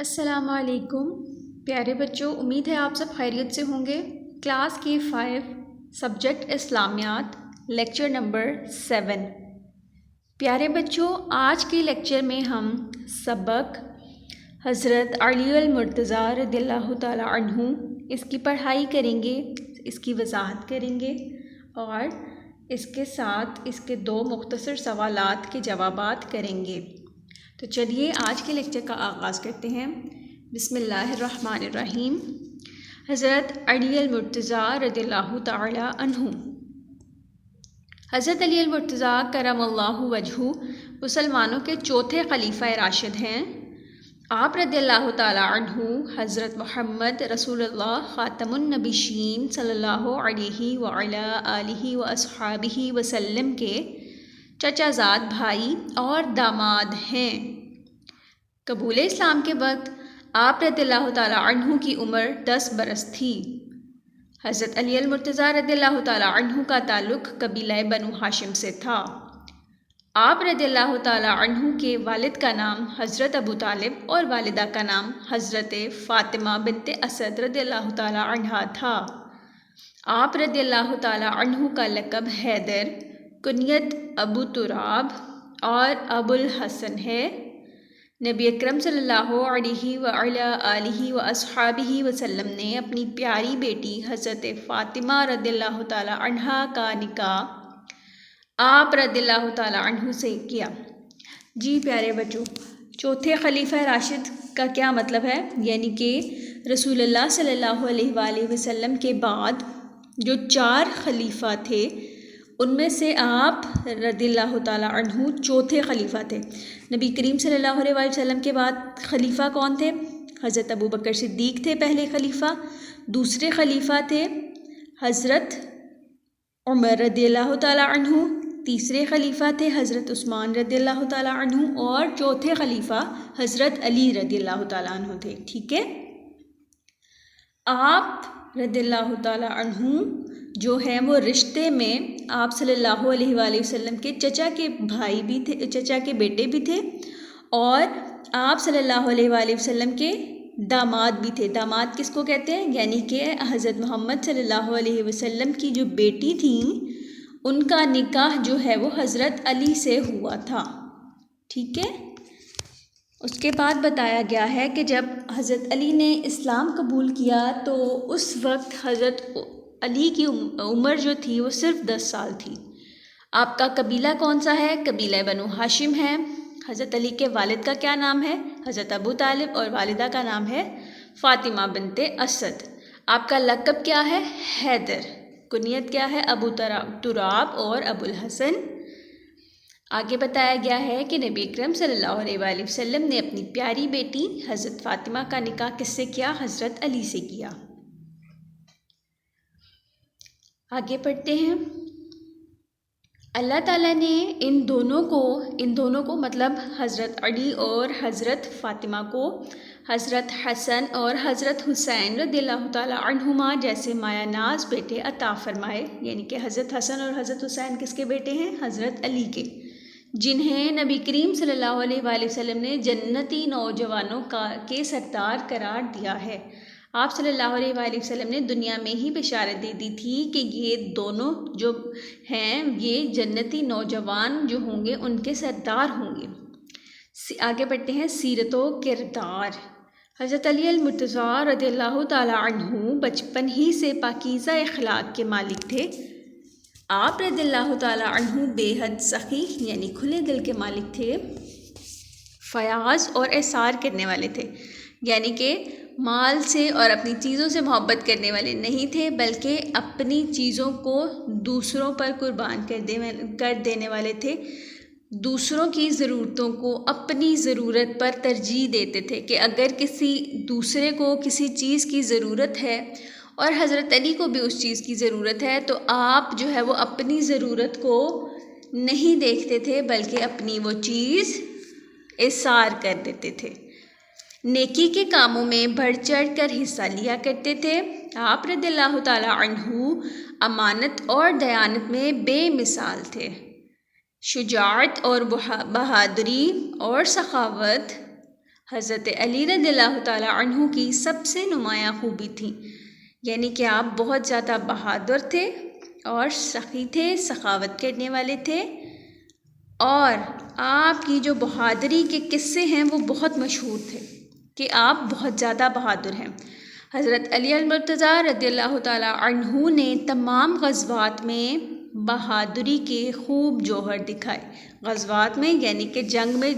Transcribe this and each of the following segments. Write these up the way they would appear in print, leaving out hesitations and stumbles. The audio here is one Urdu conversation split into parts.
السلام علیکم پیارے بچوں، امید ہے آپ سب خیریت سے ہوں گے۔ کلاس کے 5 سبجیکٹ اسلامیات لیکچر نمبر 7۔ پیارے بچوں، آج کے لیکچر میں ہم سبق حضرت علی المرتضیٰ رضی اللہ تعالی عنہ اس کی پڑھائی کریں گے، اس کی وضاحت کریں گے اور اس کے ساتھ اس کے 2 مختصر سوالات کے جوابات کریں گے۔ تو چلیے آج کے لیکچر کا آغاز کرتے ہیں۔ بسم اللہ الرحمن الرحیم۔ حضرت علی المرتضیٰ رضی اللہ تعالی عنہ۔ حضرت علی المرتضیٰ کرم اللہ وجہہ مسلمانوں کے چوتھے خلیفہ راشد ہیں۔ آپ رضی اللہ تعالی عنہ حضرت محمد رسول اللہ خاتم النبیین صلی اللہ علیہ وعلی آلہ واصحابہ وسلم کے چچا زاد بھائی اور داماد ہیں۔ قبول اسلام کے وقت آپ رضی اللہ تعالی عنہ کی عمر 10 برس تھی۔ حضرت علی المرتضیٰ رضی اللہ تعالی عنہ کا تعلق قبیلہ بنو ہاشم سے تھا۔ آپ رضی اللہ تعالی عنہ کے والد کا نام حضرت ابو طالب اور والدہ کا نام حضرت فاطمہ بنت اسد رضی اللہ تعالی عنہا تھا۔ آپ رضی اللہ تعالی عنہ کا لقب حیدر، کنیت ابو تراب اور ابو الحسن ہے۔ نبی اکرم صلی اللہ علیہ وعلی آلہ واصحابہ وسلم نے اپنی پیاری بیٹی حضرت فاطمہ رضی اللہ تعالی عنہا کا نکاح آپ رضی اللہ تعالی عنہ سے کیا۔ جی پیارے بچوں، چوتھے خلیفہ راشد کا کیا مطلب ہے؟ یعنی کہ رسول اللہ صلی اللہ علیہ وآلہ وسلم کے بعد جو 4 خلیفہ تھے ان میں سے آپ رضی اللہ تعالی عنہ چوتھے خلیفہ تھے۔ نبی کریم صلی اللہ علیہ وآلہ وسلم کے بعد خلیفہ کون تھے؟ حضرت ابو بکر صدیق تھے پہلے خلیفہ، دوسرے خلیفہ تھے حضرت عمر رضی اللہ تعالی عنہ، تیسرے خلیفہ تھے حضرت عثمان رضی اللہ تعالی عنہ اور چوتھے خلیفہ حضرت علی رضی اللہ تعالی عنہ تھے۔ ٹھیک ہے، آپ رضی اللہ تعالی عنہ جو ہیں وہ رشتے میں آپ صلی اللہ علیہ وآلہ وسلم کے چچا کے بھائی بھی تھے، چچا کے بیٹے بھی تھے اور آپ صلی اللہ علیہ وآلہ وسلم کے داماد بھی تھے۔ داماد کس کو کہتے ہیں؟ یعنی کہ حضرت محمد صلی اللہ علیہ وسلم کی جو بیٹی تھیں ان کا نکاح جو ہے وہ حضرت علی سے ہوا تھا۔ ٹھیک ہے، اس کے بعد بتایا گیا ہے کہ جب حضرت علی نے اسلام قبول کیا تو اس وقت حضرت علی کی عمر جو تھی وہ صرف 10 سال تھی۔ آپ کا قبیلہ کون سا ہے؟ قبیلہ بنو ہاشم ہے۔ حضرت علی کے والد کا کیا نام ہے؟ حضرت ابو طالب اور والدہ کا نام ہے فاطمہ بنت اسد۔ آپ کا لقب کیا ہے؟ حیدر۔ کنیت کیا ہے؟ ابو تراب اور ابو الحسن۔ آگے بتایا گیا ہے کہ نبی اکرم صلی اللہ علیہ وآلہ وسلم نے اپنی پیاری بیٹی حضرت فاطمہ کا نکاح کس سے کیا؟ حضرت علی سے کیا۔ آگے پڑھتے ہیں۔ اللہ تعالیٰ نے ان دونوں کو مطلب حضرت علی اور حضرت فاطمہ کو حضرت حسن اور حضرت حسین رضی اللہ تعالی عنہما جیسے مایہ ناز بیٹے عطا فرمائے۔ یعنی کہ حضرت حسن اور حضرت حسین کس کے بیٹے ہیں؟ حضرت علی کے، جنہیں نبی کریم صلی اللہ علیہ وآلہ وسلم نے جنتی نوجوانوں کے سردار قرار دیا ہے۔ آپ صلی اللہ علیہ وآلہ وسلم نے دنیا میں ہی بشارت دے دی تھی کہ یہ دونوں جو ہیں یہ جنتی نوجوان جو ہوں گے ان کے سردار ہوں گے۔ آگے بڑھتے ہیں۔ سیرت و کردار۔ حضرت علی المرتضیٰ رضی اللہ تعالی عنہ بچپن ہی سے پاکیزہ اخلاق کے مالک تھے۔ آپ رضی اللہ تعالی عنہ بے حد سخی یعنی کھلے دل کے مالک تھے، فیاض اور احسار کرنے والے تھے، یعنی کہ مال سے اور اپنی چیزوں سے محبت کرنے والے نہیں تھے بلکہ اپنی چیزوں کو دوسروں پر قربان کر دینے والے تھے۔ دوسروں کی ضرورتوں کو اپنی ضرورت پر ترجیح دیتے تھے کہ اگر کسی دوسرے کو کسی چیز کی ضرورت ہے اور حضرت علی کو بھی اس چیز کی ضرورت ہے تو آپ جو ہے وہ اپنی ضرورت کو نہیں دیکھتے تھے بلکہ اپنی وہ چیز احسار کر دیتے تھے۔ نیکی کے کاموں میں بڑھ چڑھ کر حصہ لیا کرتے تھے۔ آپ رضی اللہ تعالی عنہ امانت اور دیانت میں بے مثال تھے۔ شجاعت اور بہادری اور سخاوت حضرت علی رضی اللہ تعالیٰ عنہ کی سب سے نمایاں خوبی تھی، یعنی کہ آپ بہت زیادہ بہادر تھے اور سخی تھے، سخاوت کرنے والے تھے، اور آپ کی جو بہادری کے قصے ہیں وہ بہت مشہور تھے کہ آپ بہت زیادہ بہادر ہیں۔ حضرت علی المرتضیٰ رضی اللہ تعالیٰ عنہ نے تمام غزوات میں بہادری کے خوب جوہر دکھائے۔ غزوات میں یعنی کہ جنگ میں،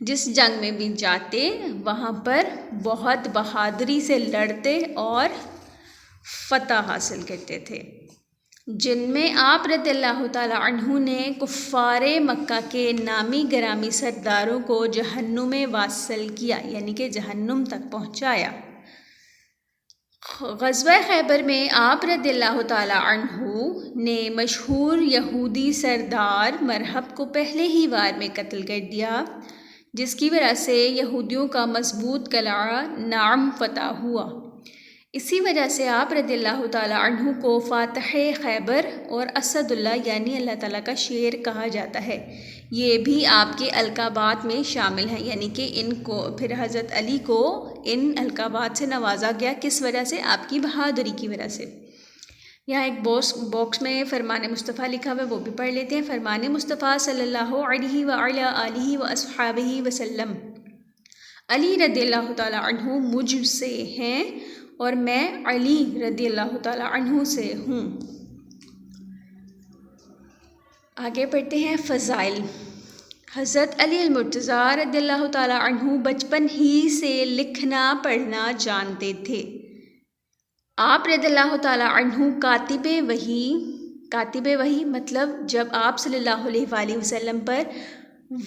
جس جنگ میں بھی جاتے وہاں پر بہت بہادری سے لڑتے اور فتح حاصل کرتے تھے، جن میں آپ رضی اللہ تعالیٰ عنہ نے کفار مکہ کے نامی گرامی سرداروں کو جہنم میں واصل کیا، یعنی کہ جہنم تک پہنچایا۔ غزوہ خیبر میں آپ رضی اللہ تعالیٰ عنہ نے مشہور یہودی سردار مرحب کو پہلے ہی وار میں قتل کر دیا، جس کی وجہ سے یہودیوں کا مضبوط قلعہ نعم فتح ہوا۔ اسی وجہ سے آپ رضی اللہ تعالیٰ عنہ کو فاتح خیبر اور اسد اللہ یعنی اللہ تعالیٰ کا شیر کہا جاتا ہے۔ یہ بھی آپ کے القابات میں شامل ہیں، یعنی کہ ان کو پھر حضرت علی کو ان القابات سے نوازا گیا، کس وجہ سے؟ آپ کی بہادری کی وجہ سے۔ یہاں ایک باکس میں فرمان مصطفیٰ لکھا ہوا ہے، وہ بھی پڑھ لیتے ہیں۔ فرمان مصطفیٰ صلی اللہ علیہ وعلی آلہ واصحابہ وسلم: علی رضی اللہ تعالیٰ عنہ مجھ سے ہیں اور میں علی رضی اللہ تعالیٰ عنہ سے ہوں۔ آگے پڑھتے ہیں فضائل۔ حضرت علی المرتضیٰ رضی اللہ تعالیٰ عنہ بچپن ہی سے لکھنا پڑھنا جانتے تھے۔ آپ رضی اللہ تعالیٰ عنہ کاتب وحی مطلب جب آپ صلی اللہ علیہ وآلہ وسلم پر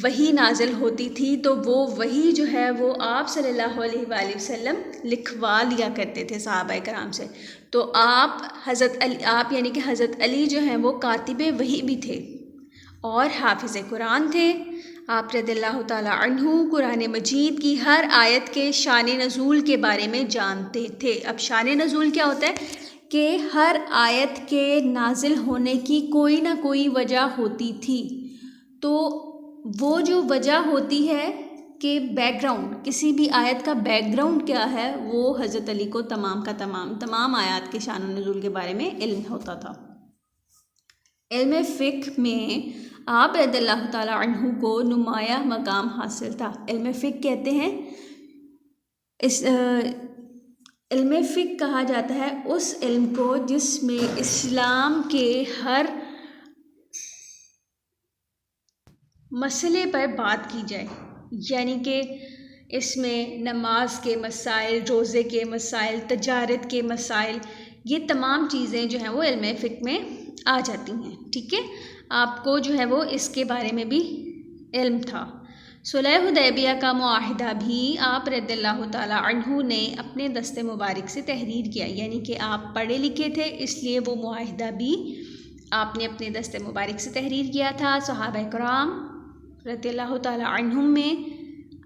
وحی نازل ہوتی تھی تو وہ وحی جو ہے وہ آپ صلی اللہ علیہ وآلہ وسلم لکھوا لیا کرتے تھے صحابہ کرام سے۔ تو آپ یعنی کہ حضرت علی جو ہیں وہ کاتب وحی بھی تھے اور حافظ قرآن تھے۔ آپ رضی اللہ تعالیٰ عنہ قرآن مجید کی ہر آیت کے شان نزول کے بارے میں جانتے تھے۔ اب شان نزول کیا ہوتا ہے کہ ہر آیت کے نازل ہونے کی کوئی نہ کوئی وجہ ہوتی تھی، تو وہ جو وجہ ہوتی ہے کہ بیک گراؤنڈ، کسی بھی آیت کا بیک گراؤنڈ کیا ہے، وہ حضرت علی کو تمام آیات کے شان و نزول کے بارے میں علم ہوتا تھا۔ علم فقہ میں آپ رضی اللہ تعالیٰ عنہ کو نمایاں مقام حاصل تھا۔ علم فقہ کہتے ہیں، علم فقہ کہا جاتا ہے اس علم کو جس میں اسلام کے ہر مسئلے پر بات کی جائے، یعنی کہ اس میں نماز کے مسائل، روزے کے مسائل، تجارت کے مسائل، یہ تمام چیزیں جو ہیں وہ علم فقہ میں آ جاتی ہیں۔ ٹھیک ہے، آپ کو جو ہے وہ اس کے بارے میں بھی علم تھا۔ صلح حدیبیہ کا معاہدہ بھی آپ رضی اللہ تعالیٰ عنہ نے اپنے دست مبارک سے تحریر کیا، یعنی کہ آپ پڑھے لکھے تھے اس لیے وہ معاہدہ بھی آپ نے اپنے دست مبارک سے تحریر کیا تھا۔ صحابہ کرام رضی اللہ تعالیٰ عنہم میں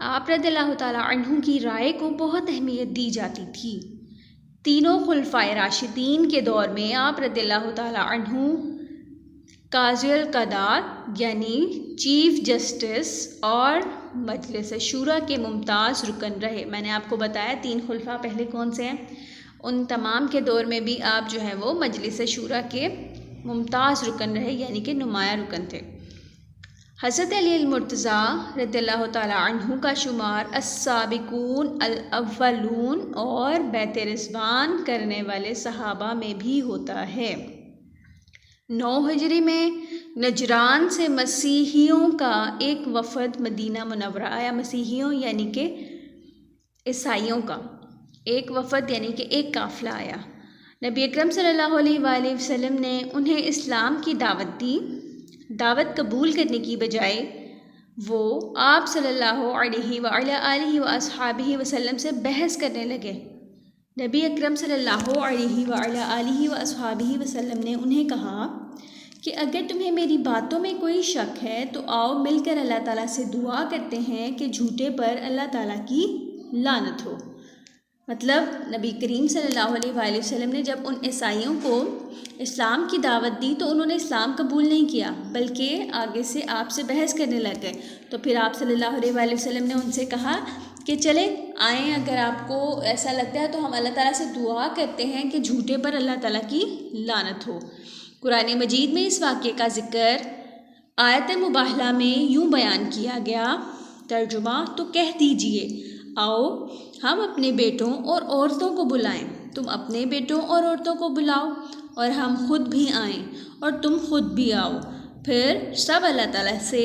آپ رضی اللہ تعالیٰ عنہ کی رائے کو بہت اہمیت دی جاتی تھی۔ تینوں خلفائے راشدین کے دور میں آپ رضی اللہ تعالیٰ عنہ قاضی القضات یعنی چیف جسٹس اور مجلس شورا کے ممتاز رکن رہے۔ میں نے آپ کو بتایا 3 خلفاء پہلے کون سے ہیں، ان تمام کے دور میں بھی آپ جو ہے وہ مجلس شورا کے ممتاز رکن رہے، یعنی کہ نمایاں رکن تھے۔ حضرت علی المرتضیٰ رضی اللہ تعالیٰ عنہ کا شمار السابقون الاولون اور بیعت رضوان کرنے والے صحابہ میں بھی ہوتا ہے۔ 9 ہجری میں نجران سے مسیحیوں کا ایک وفد مدینہ منورہ آیا۔ مسیحیوں یعنی کہ عیسائیوں کا ایک وفد یعنی کہ ایک قافلہ آیا۔ نبی اکرم صلی اللہ علیہ وآلہ وسلم نے انہیں اسلام کی دعوت دی۔ دعوت قبول کرنے کی بجائے وہ آپ صلی اللہ علیہ وعلی آلہ واصحابہ وسلم سے بحث کرنے لگے۔ نبی اکرم صلی اللہ علیہ وعلی آلہ واصحابہ وسلم نے انہیں کہا کہ اگر تمہیں میری باتوں میں کوئی شک ہے تو آؤ مل کر اللہ تعالیٰ سے دعا کرتے ہیں کہ جھوٹے پر اللہ تعالیٰ کی لعنت ہو۔ مطلب نبی کریم صلی اللہ علیہ وآلہ وسلم نے جب ان عیسائیوں کو اسلام کی دعوت دی تو انہوں نے اسلام قبول نہیں کیا، بلکہ آگے سے آپ سے بحث کرنے لگ گئے۔ تو پھر آپ صلی اللہ علیہ وآلہ وسلم نے ان سے کہا کہ چلیں آئیں، اگر آپ کو ایسا لگتا ہے تو ہم اللہ تعالیٰ سے دعا کرتے ہیں کہ جھوٹے پر اللہ تعالیٰ کی لعنت ہو۔ قرآن مجید میں اس واقعے کا ذکر آیت مباہلہ میں یوں بیان کیا گیا، ترجمہ: تو کہہ دیجئے آؤ ہم اپنے بیٹوں اور عورتوں کو بلائیں، تم اپنے بیٹوں اور عورتوں کو بلاؤ اور ہم خود بھی آئیں اور تم خود بھی آؤ، پھر سب اللہ تعالیٰ سے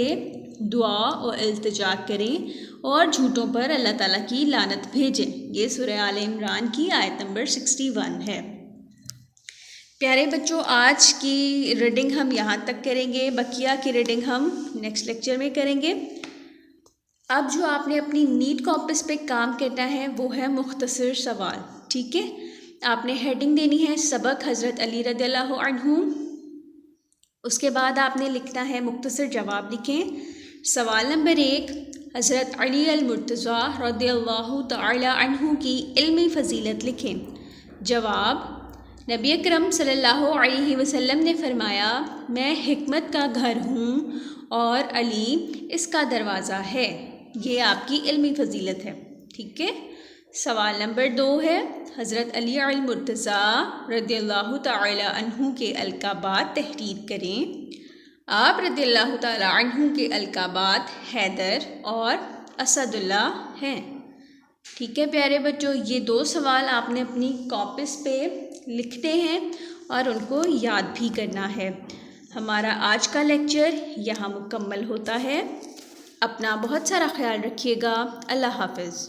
دعا اور التجا کریں اور جھوٹوں پر اللہ تعالیٰ کی لعنت بھیجیں۔ یہ سورہ آل عمران کی آیت نمبر 61 ہے۔ پیارے بچوں، آج کی ریڈنگ ہم یہاں تک کریں گے، بقیہ کی ریڈنگ ہم نیکسٹ لیکچر میں کریں گے۔ اب جو آپ نے اپنی نیٹ کاپس پہ کام کرنا ہے وہ ہے مختصر سوال، ٹھیک ہے؟ آپ نے ہیڈنگ دینی ہے سبق حضرت علی رضی اللہ عنہ، اس کے بعد آپ نے لکھنا ہے مختصر جواب لکھیں۔ سوال نمبر 1، حضرت علی المرتضیٰ رضی اللہ تعالی عنہ کی علمی فضیلت لکھیں۔ جواب: نبی اکرم صلی اللہ علیہ وسلم نے فرمایا، میں حکمت کا گھر ہوں اور علی اس کا دروازہ ہے۔ یہ آپ کی علمی فضیلت ہے، ٹھیک ہے؟ سوال نمبر 2 ہے، حضرت علی المرتضیٰ رضی اللہ تعالی عنہ کے القابات تحریر کریں۔ آپ رضی اللہ تعالی عنہ کے القابات حیدر اور اسد اللہ ہیں، ٹھیک ہے پیارے بچوں؟ یہ 2 سوال آپ نے اپنی کاپیز پہ لکھتے ہیں اور ان کو یاد بھی کرنا ہے۔ ہمارا آج کا لیکچر یہاں مکمل ہوتا ہے۔ اپنا بہت سارا خیال رکھیے گا۔ اللہ حافظ۔